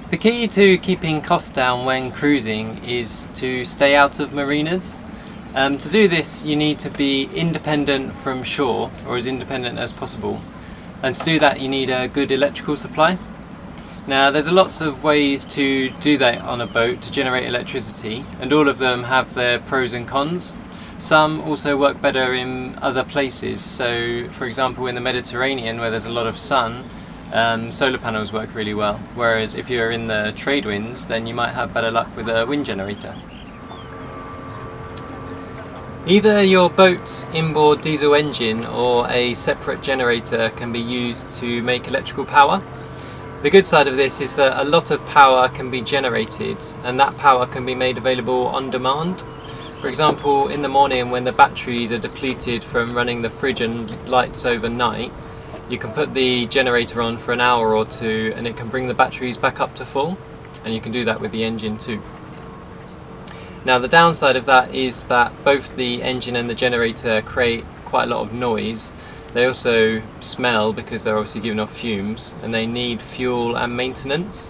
The key to keeping costs down when cruising is to stay out of marinas. To do this you need to be independent from shore, or as independent as possible, and to do that you need a good electrical supply. Now there's lots of ways to do that on a boat to generate electricity, and all of them have their pros and cons. Some also work better in other places, so for example in the Mediterranean where there's a lot of sun, solar panels work really well, whereas if you're in the trade winds then you might have better luck with a wind generator. Either your boat's inboard diesel engine or a separate generator can be used to make electrical power. The good side of this is that a lot of power can be generated, and that power can be made available on demand. For example, in the morning when the batteries are depleted from running the fridge and lights overnight, you can put the generator on for an hour or two and it can bring the batteries back up to full, and you can do that with the engine too. Now the downside of that is that both the engine and the generator create quite a lot of noise. They also smell because they're obviously giving off fumes, and they need fuel and maintenance.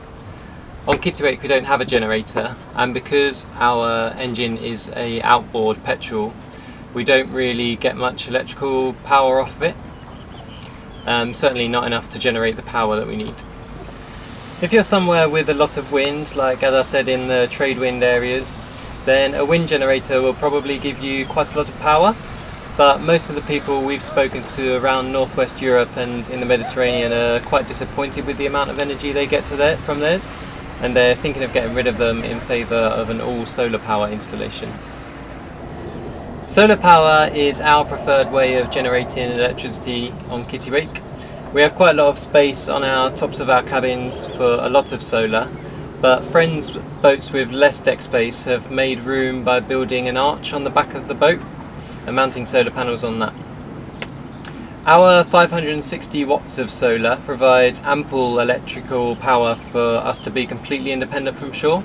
On Kittiwake we don't have a generator, and because our engine is a outboard petrol, we don't really get much electrical power off of it. Certainly not enough to generate the power that we need. If you're somewhere with a lot of wind, like as I said in the trade wind areas, then a wind generator will probably give you quite a lot of power. But most of the people we've spoken to around northwest Europe and in the Mediterranean are quite disappointed with the amount of energy they get from theirs, and they're thinking of getting rid of them in favour of an all solar power installation. Solar power is our preferred way of generating electricity on Kittiwake. We have quite a lot of space on our tops of our cabins for a lot of solar, but friends' boats with less deck space have made room by building an arch on the back of the boat and mounting solar panels on that. Our 560 watts of solar provides ample electrical power for us to be completely independent from shore.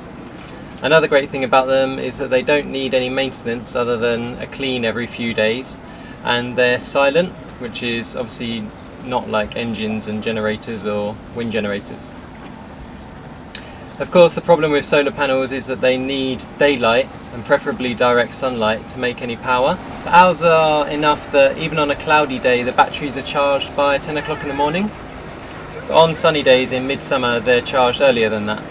Another great thing about them is that they don't need any maintenance other than a clean every few days, and they're silent, which is obviously not like engines and generators or wind generators. Of course, the problem with solar panels is that they need daylight, and preferably direct sunlight, to make any power. But ours are enough that even on a cloudy day the batteries are charged by 10 o'clock in the morning. But on sunny days in midsummer they're charged earlier than that.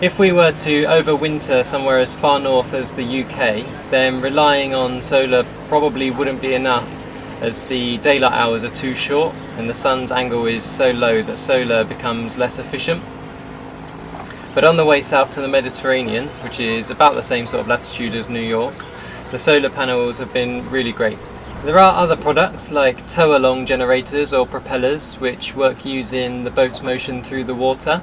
If we were to overwinter somewhere as far north as the UK, then relying on solar probably wouldn't be enough, as the daylight hours are too short and the sun's angle is so low that solar becomes less efficient. But on the way south to the Mediterranean, which is about the same sort of latitude as New York, the solar panels have been really great. There are other products like tow-along generators or propellers which work using the boat's motion through the water.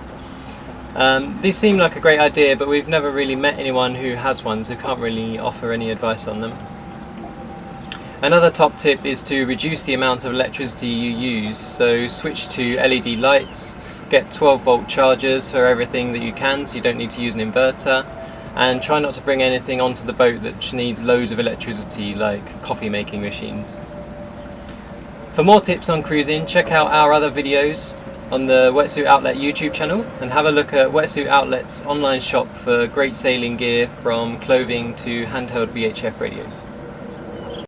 These seem like a great idea, but we've never really met anyone who has one, so can't really offer any advice on them. Another top tip is to reduce the amount of electricity you use, so switch to LED lights, get 12 volt chargers for everything that you can so you don't need to use an inverter, and try not to bring anything onto the boat that needs loads of electricity like coffee making machines. For more tips on cruising, check out our other videos on the Wetsuit Outlet YouTube channel, and have a look at Wetsuit Outlet's online shop for great sailing gear from clothing to handheld VHF radios.